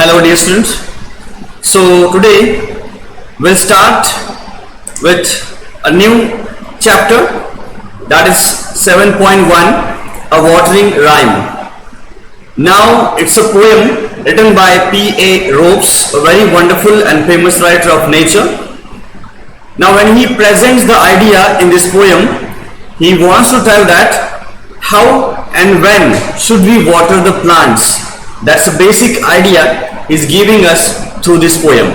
Hello dear students. So today we'll start with a new chapter, that is 7.1, a watering rhyme. Now it's a poem written by P.A. Ropes, a very wonderful and famous writer of nature. Now when he presents the idea in this poem, he wants to tell that how and when should we water the plants. That's the basic idea he's giving us through this poem.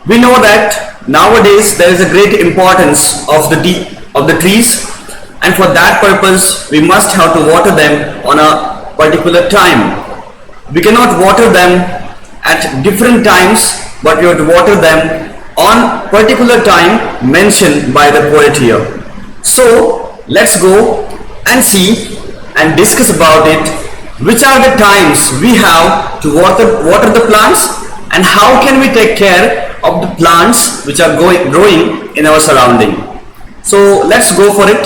We know that nowadays there is a great importance of the trees, and for that purpose we must have to water them on a particular time. We cannot water them at different times, but we have to water them on particular time mentioned by the poet here. So let's go and see and discuss about it. Which are the times we have to water the plants, and how can we take care of the plants which are growing in our surrounding. So let's go for it.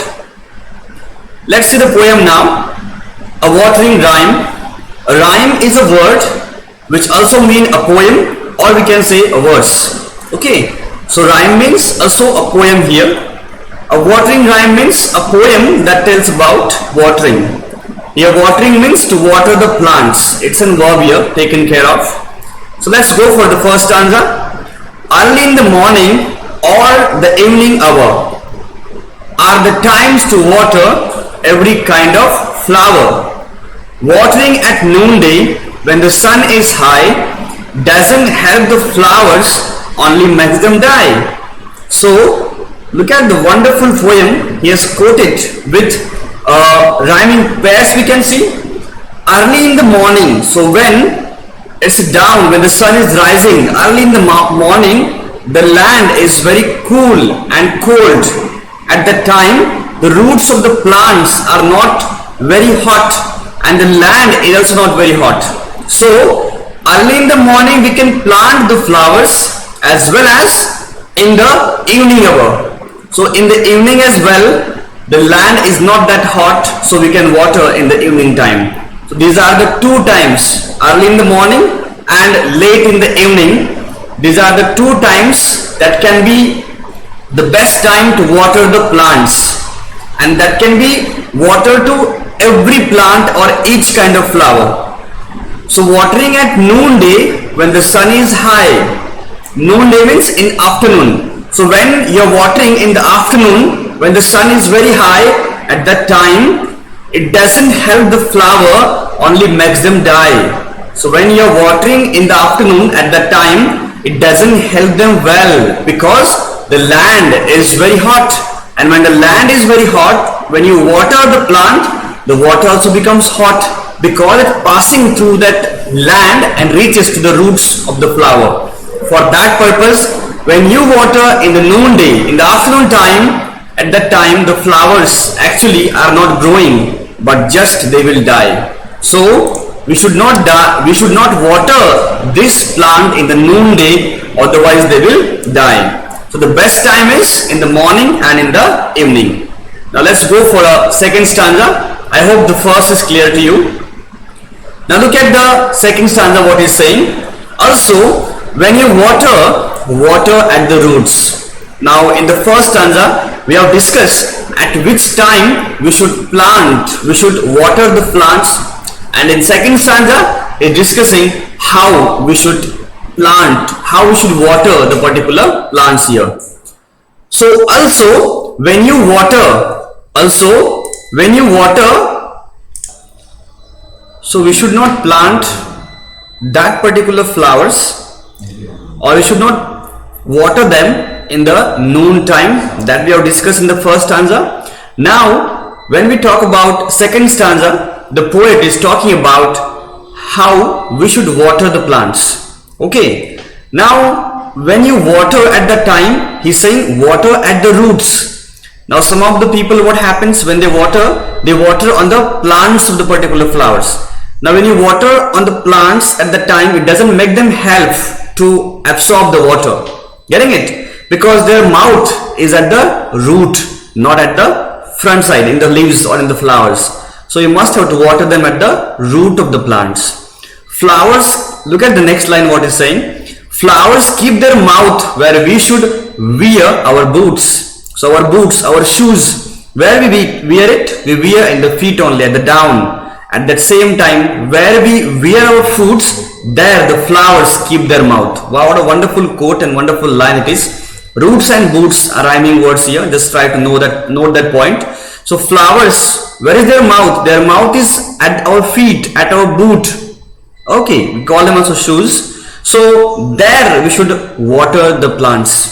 Let's see the poem now. A watering rhyme. A rhyme is a word which also mean a poem, or we can say a verse. Okay, so rhyme means also a poem here. A watering rhyme means a poem that tells about watering. Here watering means to water the plants. It's a verb here, taken care of. So let's go for the first stanza. Early in the morning or the evening hour are the times to water every kind of flower. Watering at noonday when the sun is high doesn't help the flowers, only makes them die. So look at the wonderful poem he has quoted with rhyming pairs. We can see early in the morning, so when it's down, when the sun is rising early in the morning, the land is very cool and cold. At that time the roots of the plants are not very hot and the land is also not very hot. So early in the morning we can plant the flowers, as well as in the evening hour. So in the evening as well, the land is not that hot, so we can water in the evening time. So these are the two times, early in the morning and late in the evening. These are the two times that can be the best time to water the plants, and that can be water to every plant or each kind of flower. So watering at noonday when the sun is high. Noonday means in afternoon. So when you're watering in the afternoon, when the sun is very high, at that time it doesn't help the flower, only makes them die. So when you're watering in the afternoon, at that time it doesn't help them well, because the land is very hot, and when the land is very hot, when you water the plant, the water also becomes hot, because it's passing through that land and reaches to the roots of the flower. For that purpose, when you water in the noonday, in the afternoon time, at that time the flowers actually are not growing, but just they will die. So we should not water this plant in the noonday, otherwise they will die. So the best time is in the morning and in the evening. Now let's go for a second stanza. I hope the first is clear to you. Now look at the second stanza, what he's saying. Also, when you water at the roots. Now in the first stanza we have discussed at which time we should water the plants, and in second stanza is discussing how we should water the particular plants here. So also when you water, so we should not plant that particular flowers, or we should not water them in the noon time, that we have discussed in the first stanza. Now when we talk about second stanza, the poet is talking about how we should water the plants. Okay, now when you water at that time, he's saying water at the roots. Now some of the people, what happens when they water on the plants of the particular flowers. Now when you water on the plants at the time, it doesn't make them help to absorb the water. Getting it? Because their mouth is at the root, not at the front side, in the leaves or in the flowers. So you must have to water them at the root of the plants. flowers, look at the next line what is saying. Flowers keep their mouth where we should wear our boots. So our boots, our shoes, where we wear it? We wear in the feet only, at the down. At that same time, where we wear our foots, there the flowers keep their mouth. Wow, what a wonderful quote and wonderful line it is. Roots and boots are rhyming words here. Just try to note that point. So flowers, where is their mouth? Their mouth is at our feet, at our boot. Okay, we call them also shoes. So there we should water the plants.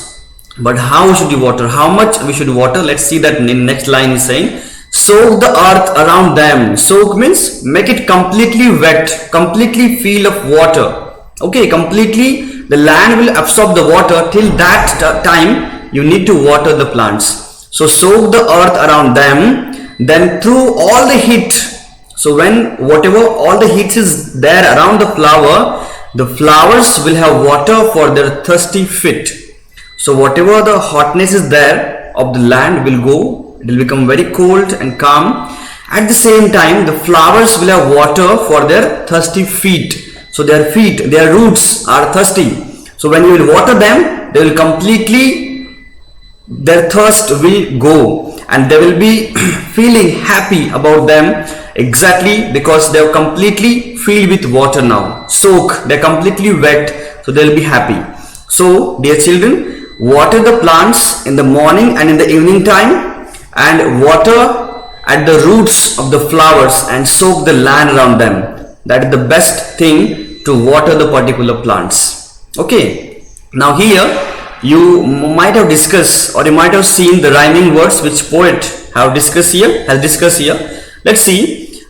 But how should you water? How much we should water? Let's see that in next line is saying, soak the earth around them. Soak means make it completely wet, completely filled of water. Okay, completely the land will absorb the water. Till that time you need to water the plants. So soak the earth around them, then through all the heat. So when whatever all the heat is there around the flower, the flowers will have water for their thirsty feet. So whatever the hotness is there of the land will go, it will become very cold and calm. At the same time, the flowers will have water for their thirsty feet. So their feet, their roots are thirsty. So when you will water them, they will completely, their thirst will go and they will be feeling happy about them, exactly because they are completely filled with water now. Soak, they are completely wet, so they will be happy. So dear children, water the plants in the morning and in the evening time, and water at the roots of the flowers and soak the land around them. That is the best thing to water the particular plants. Okay, now here you might have discussed or you might have seen the rhyming words which poet has discussed here. Let's see.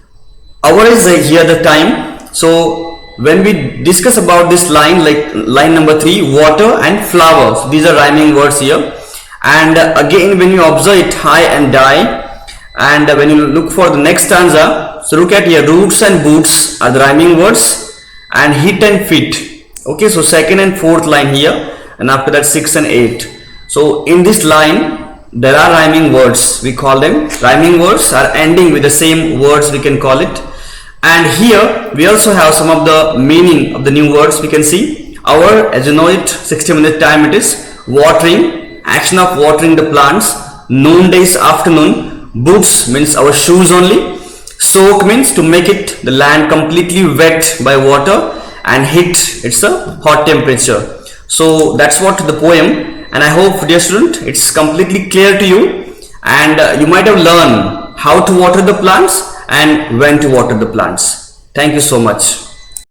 Our is here the time. So when we discuss about this line, like line number 3, water and flowers, these are rhyming words here. And again, when you observe it, high and die, and when you look for the next stanza, so look at here, roots and boots are the rhyming words, and heat and feet. Okay, so second and fourth line here, and after that 6 and 8. So in this line there are rhyming words, we call them rhyming words, are ending with the same words, we can call it. And here we also have some of the meaning of the new words. We can see our, as you know it, 60-minute time it is. Watering, action of watering the plants. Noonday is afternoon. Boots means our shoes only. Soak means to make it the land completely wet by water, and heat, it's a hot temperature. So that's what the poem, and I hope dear student it's completely clear to you, and you might have learned how to water the plants and when to water the plants. Thank you so much.